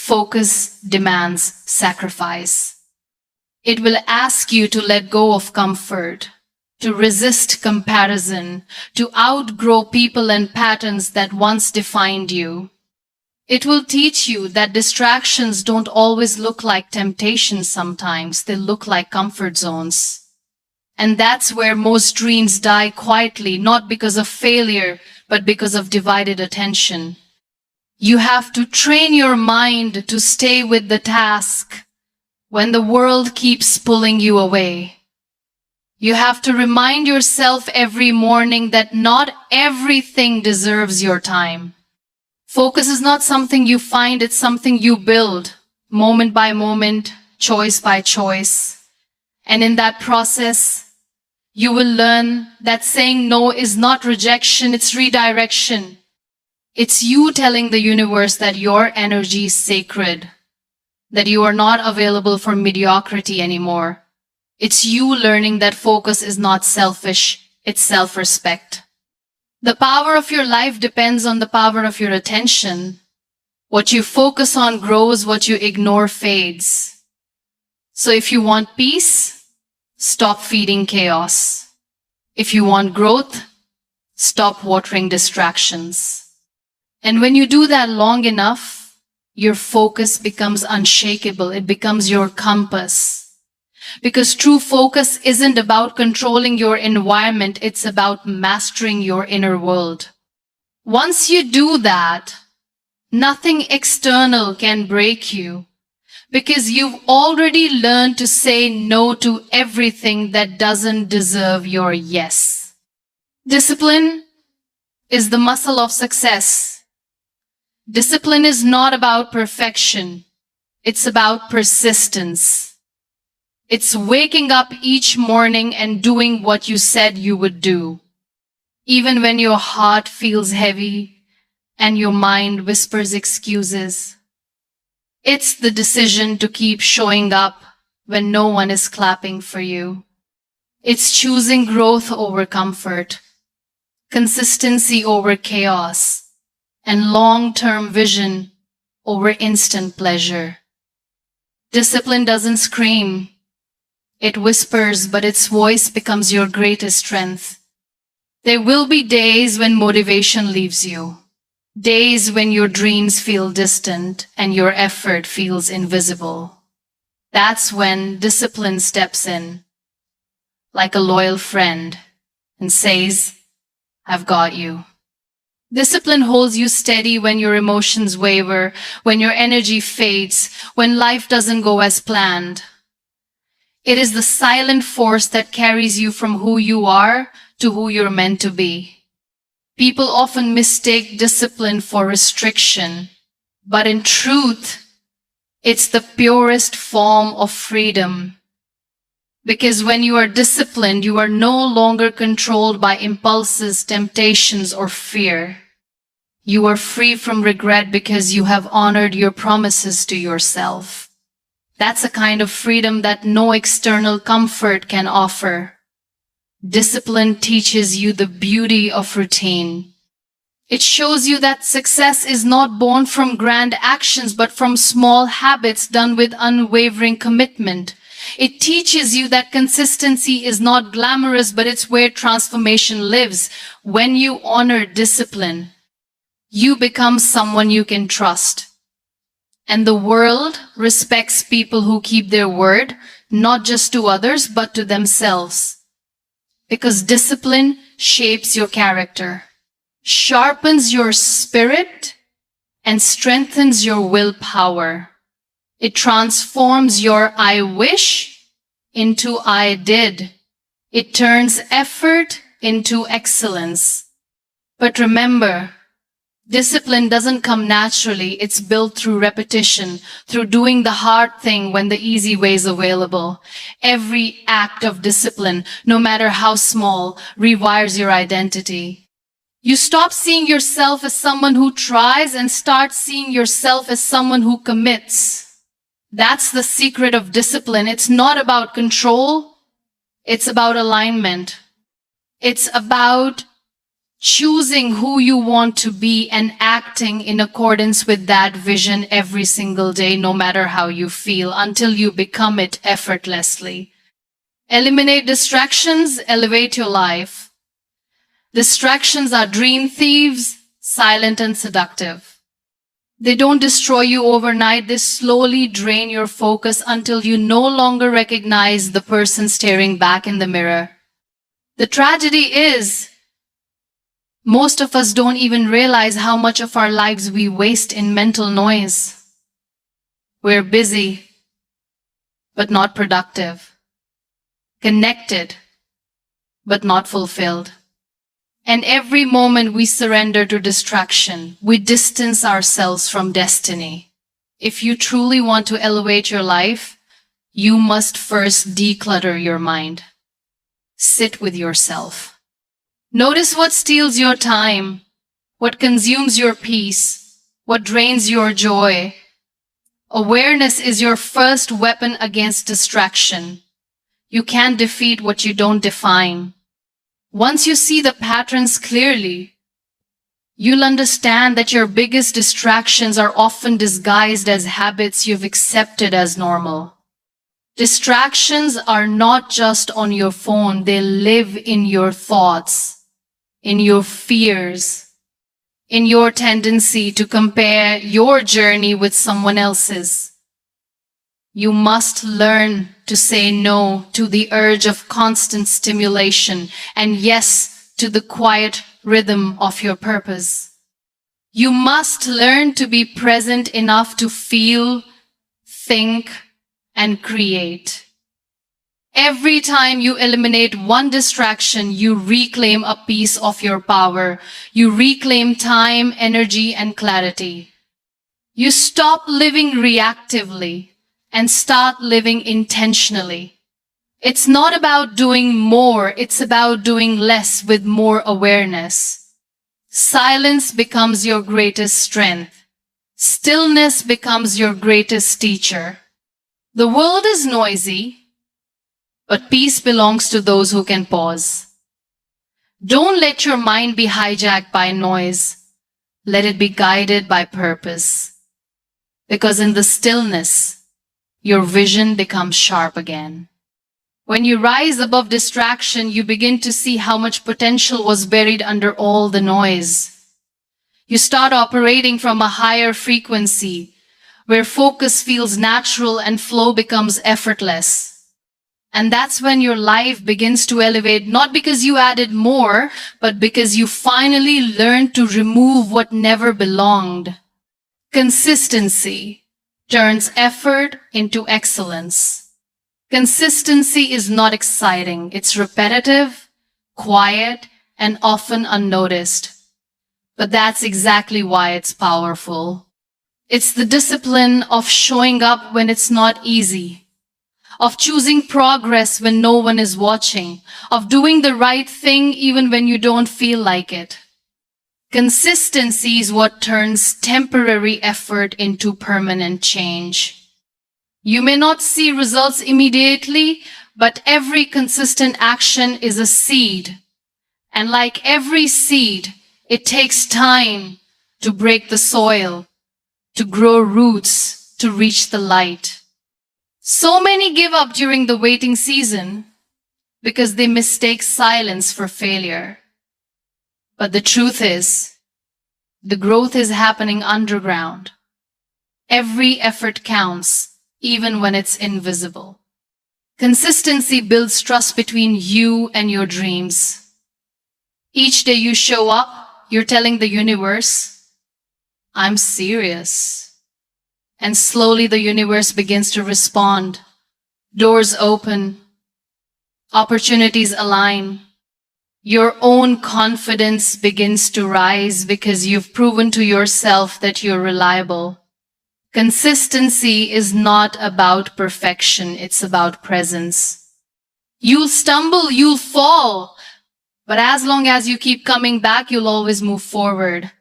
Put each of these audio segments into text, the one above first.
focus demands sacrifice. It will ask you to let go of comfort, to resist comparison, to outgrow people and patterns that once defined you. It will teach you that distractions don't always look like temptations sometimes, they look like comfort zones. And that's where most dreams die quietly, not because of failure, but because of divided attention. You have to train your mind to stay with the task when the world keeps pulling you away. You have to remind yourself every morning that not everything deserves your time. Focus is not something you find, it's something you build, moment by moment, choice by choice. And in that process, you will learn that saying no is not rejection, it's redirection. It's you telling the universe that your energy is sacred, that you are not available for mediocrity anymore. It's you learning that focus is not selfish, it's self-respect. The power of your life depends on the power of your attention. What you focus on grows, what you ignore fades. So if you want peace, stop feeding chaos. If you want growth, stop watering distractions. And when you do that long enough, your focus becomes unshakable. It becomes your compass. Because true focus isn't about controlling your environment, it's about mastering your inner world. Once you do that, nothing external can break you. Because you've already learned to say no to everything that doesn't deserve your yes. Discipline is the muscle of success. Discipline is not about perfection. It's about persistence. It's waking up each morning and doing what you said you would do. Even when your heart feels heavy and your mind whispers excuses. It's the decision to keep showing up when no one is clapping for you. It's choosing growth over comfort, consistency over chaos, and long-term vision over instant pleasure. Discipline doesn't scream. It whispers, but its voice becomes your greatest strength. There will be days when motivation leaves you. Days when your dreams feel distant and your effort feels invisible. That's when discipline steps in, like a loyal friend, and says, I've got you. Discipline holds you steady when your emotions waver, when your energy fades, when life doesn't go as planned. It is the silent force that carries you from who you are to who you're meant to be. People often mistake discipline for restriction, but in truth, it's the purest form of freedom. Because when you are disciplined, you are no longer controlled by impulses, temptations, or fear. You are free from regret because you have honored your promises to yourself. That's a kind of freedom that no external comfort can offer. Discipline teaches you the beauty of routine. It shows you that success is not born from grand actions, but from small habits done with unwavering commitment. It teaches you that consistency is not glamorous, but it's where transformation lives. When you honor discipline, you become someone you can trust. And the world respects people who keep their word, not just to others, but to themselves. Because discipline shapes your character, sharpens your spirit, and strengthens your willpower. It transforms your I wish into I did. It turns effort into excellence. But remember, discipline doesn't come naturally. It's built through repetition, through doing the hard thing when the easy way is available. Every act of discipline, no matter how small, rewires your identity. You stop seeing yourself as someone who tries and start seeing yourself as someone who commits. That's the secret of discipline. It's not about control. It's about alignment. It's about choosing who you want to be and acting in accordance with that vision every single day, no matter how you feel, until you become it effortlessly. Eliminate distractions, elevate your life. Distractions are dream thieves, silent and seductive. They don't destroy you overnight, they slowly drain your focus until you no longer recognize the person staring back in the mirror. The tragedy is, most of us don't even realize how much of our lives we waste in mental noise. We're busy, but not productive. Connected, but not fulfilled. And every moment we surrender to distraction, we distance ourselves from destiny. If you truly want to elevate your life, you must first declutter your mind. Sit with yourself. Notice what steals your time, what consumes your peace, what drains your joy. Awareness is your first weapon against distraction. You can't defeat what you don't define. Once you see the patterns clearly, you'll understand that your biggest distractions are often disguised as habits you've accepted as normal. Distractions are not just on your phone, they live in your thoughts, in your fears, in your tendency to compare your journey with someone else's. You must learn to say no to the urge of constant stimulation and yes to the quiet rhythm of your purpose. You must learn to be present enough to feel, think, and create. Every time you eliminate one distraction, you reclaim a piece of your power. You reclaim time, energy, and clarity. You stop living reactively and start living intentionally. It's not about doing more, it's about doing less with more awareness. Silence becomes your greatest strength. Stillness becomes your greatest teacher. The world is noisy, but peace belongs to those who can pause. Don't let your mind be hijacked by noise. Let it be guided by purpose. Because in the stillness, your vision becomes sharp again. When you rise above distraction, you begin to see how much potential was buried under all the noise. You start operating from a higher frequency, where focus feels natural and flow becomes effortless. And that's when your life begins to elevate, not because you added more, but because you finally learned to remove what never belonged. Consistency turns effort into excellence. Consistency is not exciting. It's repetitive, quiet, and often unnoticed. But that's exactly why it's powerful. It's the discipline of showing up when it's not easy, of choosing progress when no one is watching, of doing the right thing even when you don't feel like it. Consistency is what turns temporary effort into permanent change. You may not see results immediately, but every consistent action is a seed. And like every seed, it takes time to break the soil, to grow roots, to reach the light. So many give up during the waiting season because they mistake silence for failure. But the truth is, the growth is happening underground. Every effort counts, even when it's invisible. Consistency builds trust between you and your dreams. Each day you show up, you're telling the universe, I'm serious. And slowly the universe begins to respond. Doors open, opportunities align. Your own confidence begins to rise because you've proven to yourself that you're reliable. Consistency is not about perfection, it's about presence. You'll stumble, you'll fall, but as long as you keep coming back, you'll always move forward.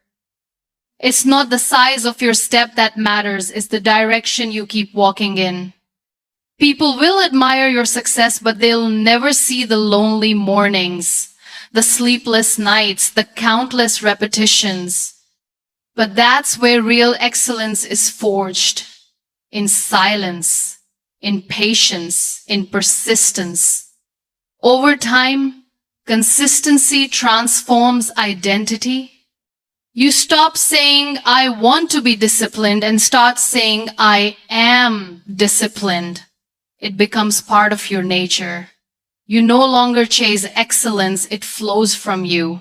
It's not the size of your step that matters, it's the direction you keep walking in. People will admire your success, but they'll never see the lonely mornings, the sleepless nights, the countless repetitions. But that's where real excellence is forged. In silence, in patience, in persistence. Over time, consistency transforms identity. You stop saying, I want to be disciplined, and start saying, I am disciplined. It becomes part of your nature. You no longer chase excellence, it flows from you.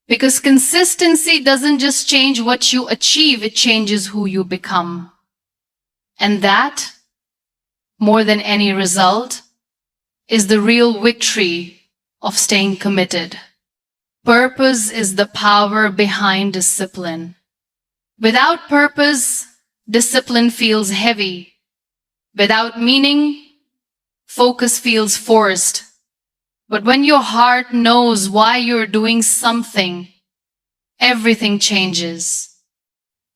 Because consistency doesn't just change what you achieve, it changes who you become. And that, more than any result, is the real victory of staying committed. Purpose is the power behind discipline. Without purpose, discipline feels heavy. Without meaning, focus feels forced. But when your heart knows why you're doing something, everything changes.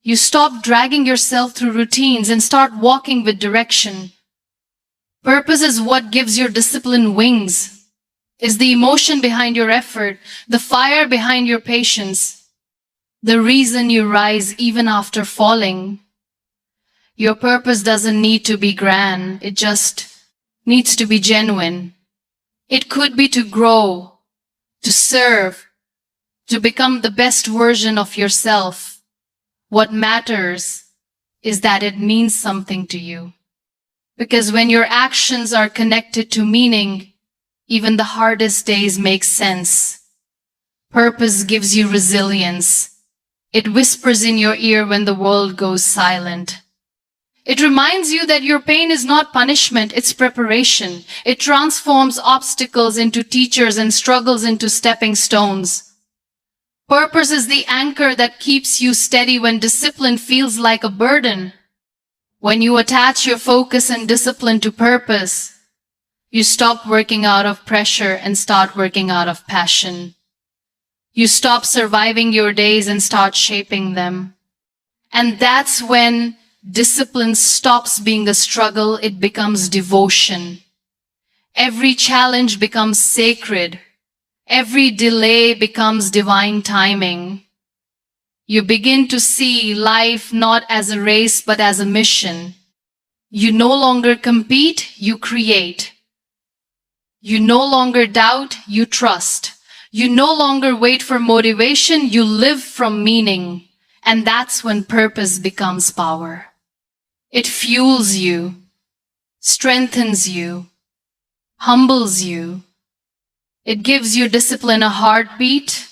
You stop dragging yourself through routines and start walking with direction. Purpose is what gives your discipline wings, is the emotion behind your effort, the fire behind your patience, the reason you rise even after falling. Your purpose doesn't need to be grand, it just needs to be genuine. It could be to grow, to serve, to become the best version of yourself. What matters is that it means something to you. Because when your actions are connected to meaning, even the hardest days make sense. Purpose gives you resilience. It whispers in your ear when the world goes silent. It reminds you that your pain is not punishment, it's preparation. It transforms obstacles into teachers and struggles into stepping stones. Purpose is the anchor that keeps you steady when discipline feels like a burden. When you attach your focus and discipline to purpose, you stop working out of pressure and start working out of passion. You stop surviving your days and start shaping them. And that's when discipline stops being a struggle, it becomes devotion. Every challenge becomes sacred. Every delay becomes divine timing. You begin to see life not as a race but as a mission. You no longer compete, you create. You no longer doubt, you trust. You no longer wait for motivation, you live from meaning. And that's when purpose becomes power. It fuels you, strengthens you, humbles you. It gives your discipline a heartbeat,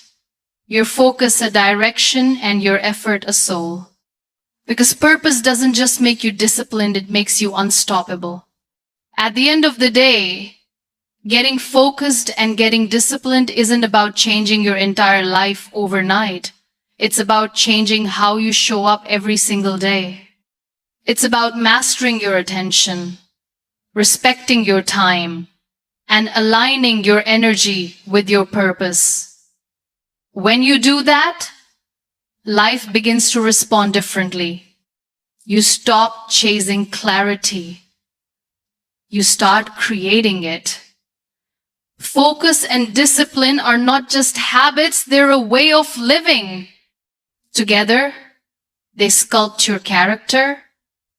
your focus a direction, and your effort a soul. Because purpose doesn't just make you disciplined, it makes you unstoppable. At the end of the day, getting focused and getting disciplined isn't about changing your entire life overnight. It's about changing how you show up every single day. It's about mastering your attention, respecting your time, and aligning your energy with your purpose. When you do that, life begins to respond differently. You stop chasing clarity. You start creating it. Focus and discipline are not just habits, they're a way of living. Together, they sculpt your character,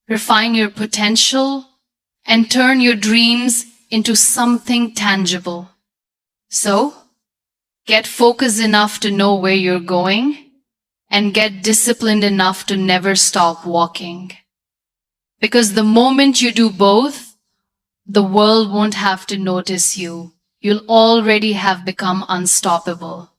refine your potential, and turn your dreams into something tangible. So, get focused enough to know where you're going, and get disciplined enough to never stop walking. Because the moment you do both, the world won't have to notice you. You'll already have become unstoppable.